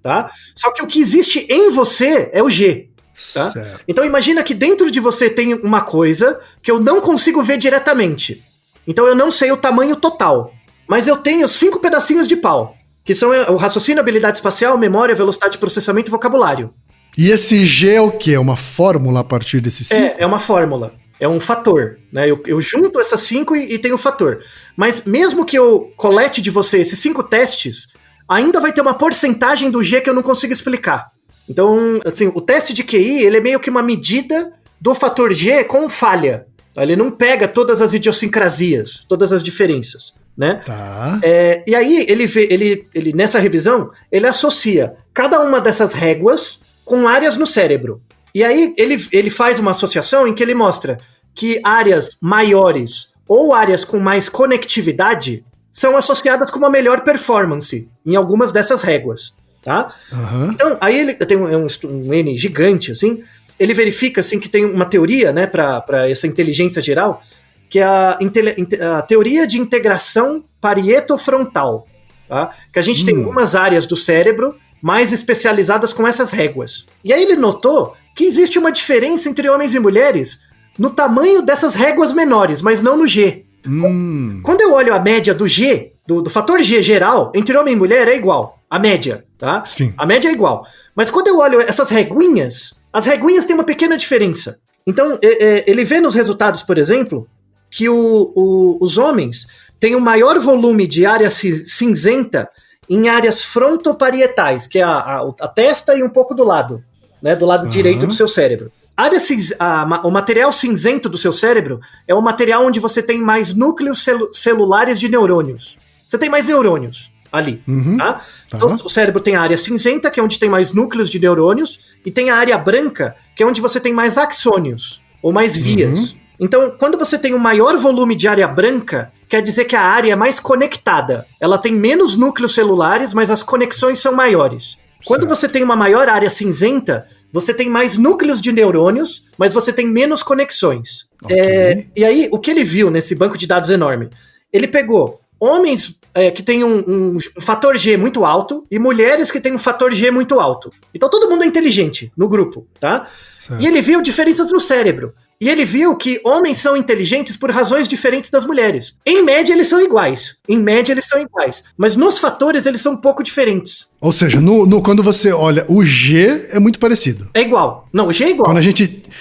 tá? Só que o que existe em você é o G. Tá? Certo. Então imagina que dentro de você tem uma coisa que eu não consigo ver diretamente. Então eu não sei o tamanho total. Mas eu tenho 5 pedacinhos de pau. Que são o raciocínio, habilidade espacial, memória, velocidade de processamento e vocabulário. E esse G é o quê? É uma fórmula a partir desses 5? É uma fórmula. É um fator. Né? Eu junto essas 5 e tenho o fator. Mas mesmo que eu colete de você esses 5 testes, ainda vai ter uma porcentagem do G que eu não consigo explicar. Então, assim, o teste de QI, ele é meio que uma medida do fator G com falha. Ele não pega todas as idiosincrasias, todas as diferenças, né? Tá. E aí, ele nessa revisão, ele associa cada uma dessas réguas com áreas no cérebro. E aí, ele faz uma associação em que ele mostra que áreas maiores ou áreas com mais conectividade são associadas com uma melhor performance em algumas dessas réguas. Tá? Uhum. Então, aí ele tem um N gigante, assim, ele verifica, assim, que tem uma teoria, né, para essa inteligência geral, que é a teoria de integração parietofrontal, tá? Que a gente tem algumas áreas do cérebro mais especializadas com essas réguas. E aí ele notou que existe uma diferença entre homens e mulheres no tamanho dessas réguas menores, mas não no G. Quando eu olho a média do G, do fator G geral, entre homem e mulher é igual. A média, tá? Sim. A média é igual. Mas quando eu olho essas reguinhas, as reguinhas têm uma pequena diferença. Então, ele vê nos resultados, por exemplo, que os homens têm um maior volume de área cinzenta em áreas frontoparietais, que é a testa e um pouco do lado, né, do lado direito do seu cérebro. O material cinzento do seu cérebro é o material onde você tem mais núcleos celulares de neurônios. Você tem mais neurônios ali, tá? Então, o cérebro tem a área cinzenta, que é onde tem mais núcleos de neurônios, e tem a área branca, que é onde você tem mais axônios, ou mais vias. Então, quando você tem um maior volume de área branca, quer dizer que a área é mais conectada. Ela tem menos núcleos celulares, mas as conexões são maiores. Quando você tem uma maior área cinzenta, você tem mais núcleos de neurônios, mas você tem menos conexões. Okay. E aí, o que ele viu nesse banco de dados enorme? Ele pegou homens que têm um fator G muito alto e mulheres que têm um fator G muito alto. Então todo mundo é inteligente no grupo, tá? Certo. E ele viu diferenças no cérebro. E ele viu que homens são inteligentes por razões diferentes das mulheres. Em média, eles são iguais. Mas nos fatores, eles são um pouco diferentes. Ou seja, quando você olha, o G é muito parecido. É igual. Não, o G é igual.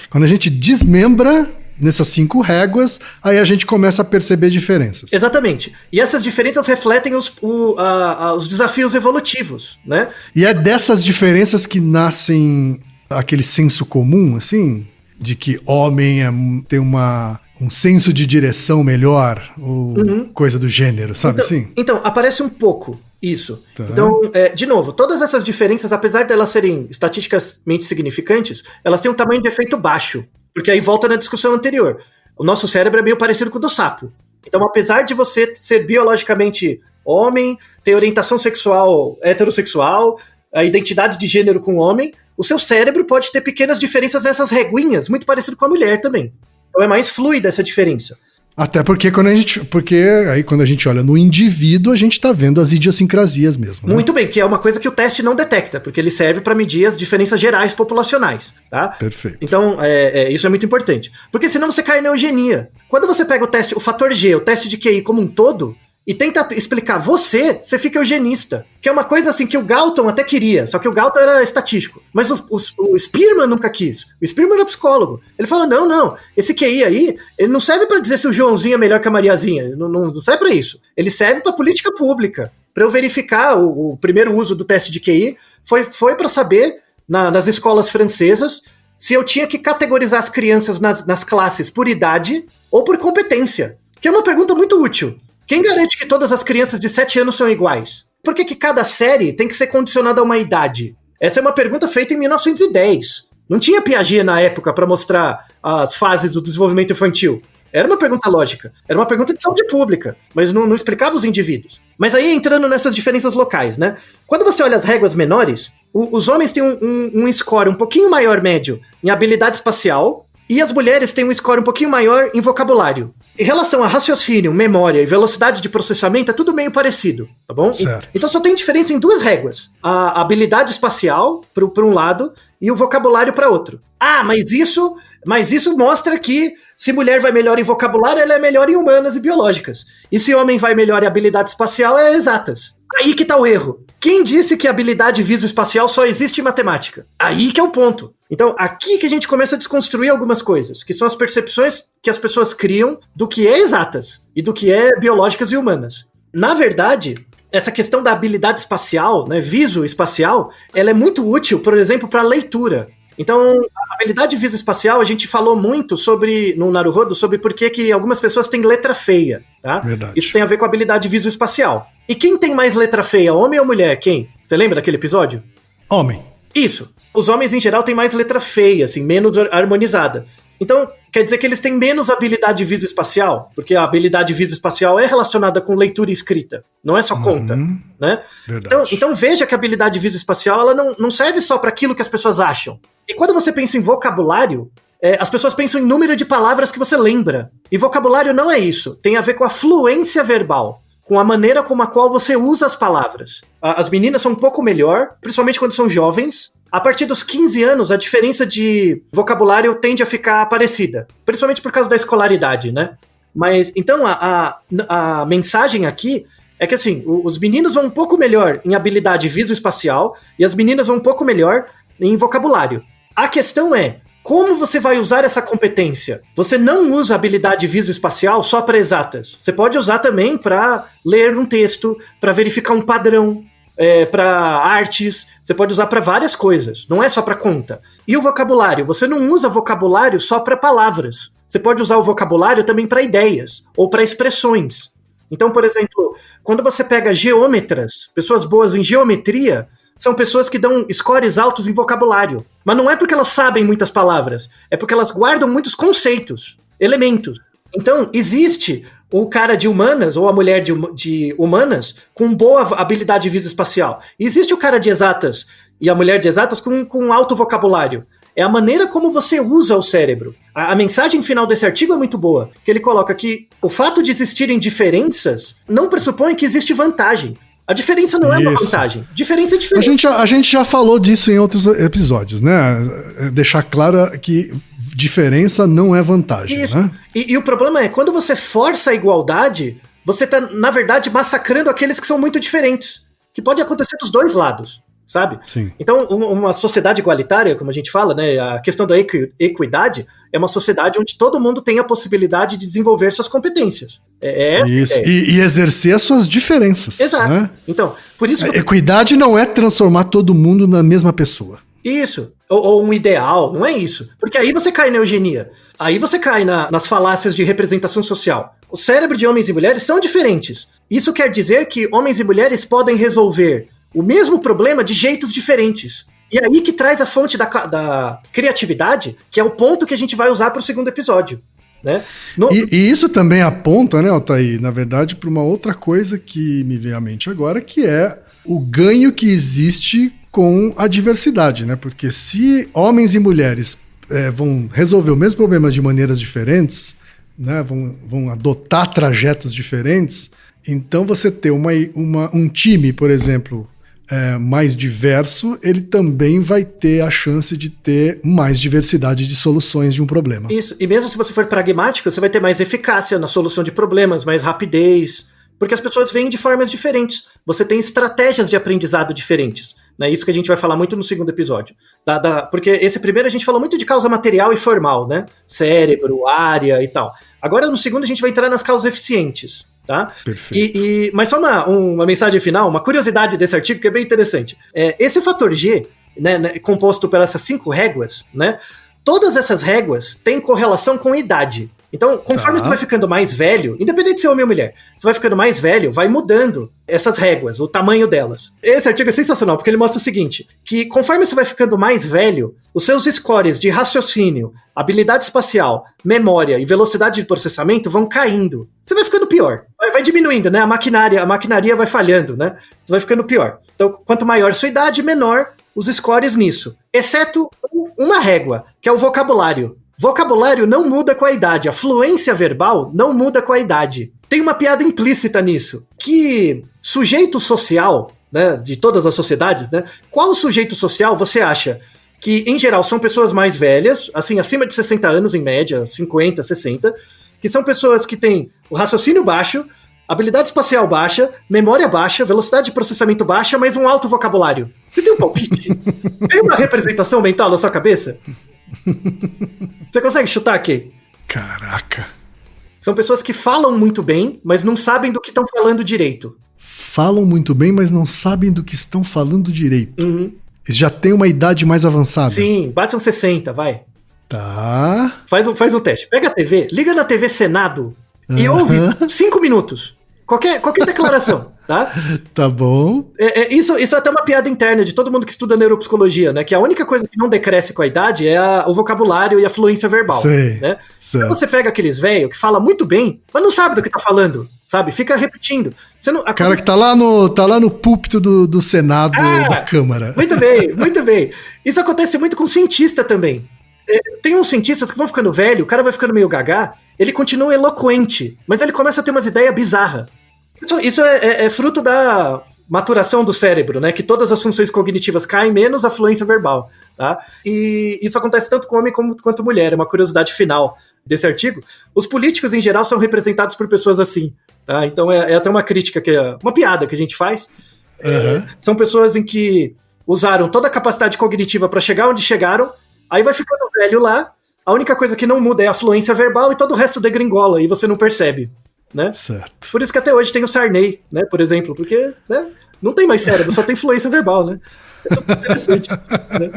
Quando a gente desmembra nessas 5 réguas, aí a gente começa a perceber diferenças. Exatamente. E essas diferenças refletem os desafios evolutivos, né? E é dessas diferenças que nascem aquele senso comum, assim, de que homem tem um senso de direção melhor, ou coisa do gênero, sabe assim? Então, aparece um pouco isso. Tá. Então, de novo, todas essas diferenças, apesar de elas serem estatisticamente significantes, elas têm um tamanho de efeito baixo. Porque aí volta na discussão anterior. O nosso cérebro é meio parecido com o do sapo. Então, apesar de você ser biologicamente homem, ter orientação sexual heterossexual, a identidade de gênero com homem, o seu cérebro pode ter pequenas diferenças nessas reguinhas, muito parecido com a mulher também. Então é mais fluida essa diferença. Até porque quando a gente olha no indivíduo, a gente tá vendo as idiosincrasias mesmo. Né? Muito bem, que é uma coisa que o teste não detecta, porque ele serve para medir as diferenças gerais populacionais, tá? Perfeito. Então, isso é muito importante. Porque senão você cai na eugenia. Quando você pega o fator G, o teste de QI como um todo, e tenta explicar você fica eugenista. Que é uma coisa assim que o Galton até queria, só que o Galton era estatístico. Mas o Spearman nunca quis. O Spearman era psicólogo. Ele falou, não, esse QI aí, ele não serve pra dizer se o Joãozinho é melhor que a Mariazinha. Não serve pra isso. Ele serve pra política pública. Pra eu verificar o primeiro uso do teste de QI, foi pra saber, nas escolas francesas, se eu tinha que categorizar as crianças nas classes por idade ou por competência. Que é uma pergunta muito útil. Quem garante que todas as crianças de 7 anos são iguais? Por que cada série tem que ser condicionada a uma idade? Essa é uma pergunta feita em 1910. Não tinha Piaget na época para mostrar as fases do desenvolvimento infantil. Era uma pergunta lógica. Era uma pergunta de saúde pública, mas não explicava os indivíduos. Mas aí entrando nessas diferenças locais, né? Quando você olha as réguas menores, os homens têm um score um pouquinho maior médio em habilidade espacial, e as mulheres têm um score um pouquinho maior em vocabulário. Em relação a raciocínio, memória e velocidade de processamento, é tudo meio parecido, tá bom? Certo. Então só tem diferença em 2 réguas. A habilidade espacial, por um lado, e o vocabulário para outro. Mas isso mostra que se mulher vai melhor em vocabulário, ela é melhor em humanas e biológicas. E se homem vai melhor em habilidade espacial, é exatas. Aí que tá o erro. Quem disse que a habilidade visoespacial só existe em matemática? Aí que é o ponto. Então, aqui que a gente começa a desconstruir algumas coisas, que são as percepções que as pessoas criam do que é exatas e do que é biológicas e humanas. Na verdade, essa questão da habilidade espacial, né, visoespacial, ela é muito útil, por exemplo, para leitura. Então, a habilidade visoespacial, a gente falou muito no Naruhodo, sobre por que algumas pessoas têm letra feia, tá? Verdade. Isso tem a ver com a habilidade visoespacial. E quem tem mais letra feia, homem ou mulher? Quem? Você lembra daquele episódio? Homem. Isso. Os homens, em geral, têm mais letra feia, assim, menos harmonizada. Então, quer dizer que eles têm menos habilidade visoespacial, porque a habilidade visoespacial é relacionada com leitura e escrita, não é só conta, né? Verdade. Então veja que a habilidade visoespacial ela não serve só para aquilo que as pessoas acham. E quando você pensa em vocabulário, as pessoas pensam em número de palavras que você lembra. E vocabulário não é isso. Tem a ver com a fluência verbal, com a maneira como a qual você usa as palavras. As meninas são um pouco melhor, principalmente quando são jovens. A partir dos 15 anos, a diferença de vocabulário tende a ficar parecida, principalmente por causa da escolaridade, né? Mas, então, a mensagem aqui é que, assim, os meninos vão um pouco melhor em habilidade visoespacial e as meninas vão um pouco melhor em vocabulário. A questão é, como você vai usar essa competência? Você não usa habilidade visoespacial só para exatas. Você pode usar também para ler um texto, para verificar um padrão, para artes. Você pode usar para várias coisas, não é só para conta. E o vocabulário? Você não usa vocabulário só para palavras. Você pode usar o vocabulário também para ideias ou para expressões. Então, por exemplo, quando você pega geômetras, pessoas boas em geometria, são pessoas que dão scores altos em vocabulário. Mas não é porque elas sabem muitas palavras, é porque elas guardam muitos conceitos, elementos. Então, existe o cara de humanas ou a mulher de humanas com boa habilidade visoespacial. Existe o cara de exatas e a mulher de exatas com alto vocabulário. É a maneira como você usa o cérebro. A mensagem final desse artigo é muito boa, que ele coloca que o fato de existirem diferenças não pressupõe que existe vantagem. A diferença não é uma vantagem. Diferença é diferente. A gente já falou disso em outros episódios, né? Deixar claro que diferença não é vantagem, isso. Né? E o problema é, quando você força a igualdade, você está, na verdade, massacrando aqueles que são muito diferentes. Que pode acontecer dos dois lados. Sabe? Sim. Então, uma sociedade igualitária, como a gente fala, né, a questão da equidade é uma sociedade onde todo mundo tem a possibilidade de desenvolver suas competências. Isso. E exercer as suas diferenças. Exato. Né? Então, por isso... Equidade não é transformar todo mundo na mesma pessoa. Isso. Ou um ideal, não é isso. Porque aí você cai na eugenia. Aí você cai nas falácias de representação social. O cérebro de homens e mulheres são diferentes. Isso quer dizer que homens e mulheres podem resolver o mesmo problema de jeitos diferentes. E aí que traz a fonte da criatividade, que é o ponto que a gente vai usar para o segundo episódio. Né? E isso também aponta, né, Altair, na verdade, para uma outra coisa que me veio à mente agora, que é o ganho que existe com a diversidade, né? Porque se homens e mulheres vão resolver o mesmo problema de maneiras diferentes, né, vão adotar trajetos diferentes, então você ter um time, por exemplo, mais diverso, ele também vai ter a chance de ter mais diversidade de soluções de um problema. Isso, e mesmo se você for pragmático, você vai ter mais eficácia na solução de problemas, mais rapidez, porque as pessoas vêm de formas diferentes. Você tem estratégias de aprendizado diferentes. É isso que a gente vai falar muito no segundo episódio. Porque esse primeiro a gente falou muito de causa material e formal, né? Cérebro, área e tal. Agora no segundo a gente vai entrar nas causas eficientes. Tá? Perfeito. Mas só uma mensagem final, uma curiosidade desse artigo que é bem interessante. Esse fator G, né, composto por essas 5 réguas, né, todas essas réguas têm correlação com idade. Então, conforme você vai ficando mais velho, independente de ser homem ou mulher, você vai ficando mais velho, vai mudando essas réguas, o tamanho delas. Esse artigo é sensacional, porque ele mostra o seguinte, que conforme você vai ficando mais velho, os seus scores de raciocínio, habilidade espacial, memória e velocidade de processamento vão caindo. Você vai ficando pior. Vai diminuindo, né? A maquinaria vai falhando, né? Você vai ficando pior. Então, quanto maior sua idade, menor os scores nisso. Exceto uma régua, que é o vocabulário. Vocabulário não muda com a idade, a fluência verbal não muda com a idade. Tem uma piada implícita nisso, que sujeito social, né, de todas as sociedades, né, qual sujeito social você acha que, em geral, são pessoas mais velhas, assim, acima de 60 anos em média, 50, 60, que são pessoas que têm o raciocínio baixo, habilidade espacial baixa, memória baixa, velocidade de processamento baixa, mas um alto vocabulário. Você tem um palpite? Tem uma representação mental na sua cabeça? Você consegue chutar aqui? Caraca. São pessoas que falam muito bem, mas não sabem do que estão falando direito. Falam muito bem, mas não sabem do que estão falando direito. Uhum. Eles já têm uma idade mais avançada. Sim, bate uns 60, vai. Tá. Faz um teste. Pega a TV, liga na TV Senado e ouve 5 minutos. Qualquer declaração, tá? Tá bom. Isso é até uma piada interna de todo mundo que estuda neuropsicologia, né? Que a única coisa que não decresce com a idade é o vocabulário e a fluência verbal. Sei, né? certo. Então você pega aqueles velhos que falam muito bem, mas não sabe do que tá falando, sabe? Fica repetindo. O cara que tá lá no púlpito do Senado da Câmara. Muito bem, muito bem. Isso acontece muito com cientista também. Tem uns cientistas que vão ficando velho, o cara vai ficando meio gaga, ele continua eloquente, mas ele começa a ter umas ideias bizarras. Isso é fruto da maturação do cérebro, né? Que todas as funções cognitivas caem, menos a fluência verbal, tá? E isso acontece tanto com homem quanto mulher, é uma curiosidade final desse artigo. Os políticos, em geral, são representados por pessoas assim, tá? Então é até uma crítica, uma piada que a gente faz. São pessoas em que usaram toda a capacidade cognitiva para chegar onde chegaram, aí vai ficando velho lá, a única coisa que não muda é a fluência verbal e todo o resto degringola, e você não percebe, né? Certo. Por isso que até hoje tem o Sarney, né, por exemplo, porque, né, não tem mais cérebro, só tem fluência verbal, né? É super interessante, né?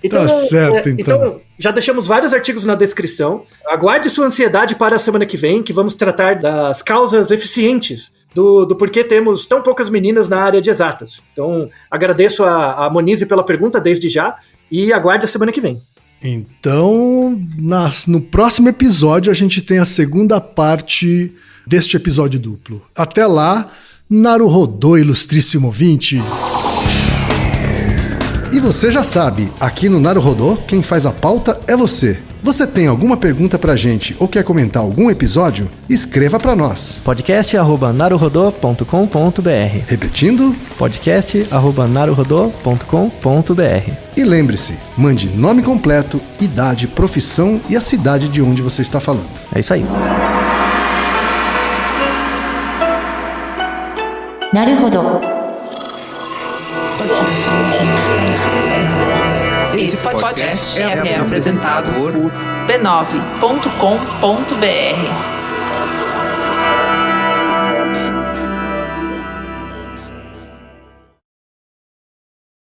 Então, tá certo, então, já deixamos vários artigos na descrição. Aguarde sua ansiedade para a semana que vem, que vamos tratar das causas eficientes do porquê temos tão poucas meninas na área de exatas. Então, agradeço a Monize pela pergunta desde já e aguarde a semana que vem. Então, no próximo episódio a gente tem a segunda parte deste episódio duplo. Até lá, Naruhodô, ilustríssimo ouvinte. E você já sabe, aqui no Naruhodô, quem faz a pauta é você. Você tem alguma pergunta pra gente ou quer comentar algum episódio? Escreva pra nós. podcast@naruhodô.com.br. Repetindo? podcast@naruhodô.com.br. E lembre-se, mande nome completo, idade, profissão e a cidade de onde você está falando. É isso aí. Naruhodô. Esse podcast é apresentado por b9.com.br.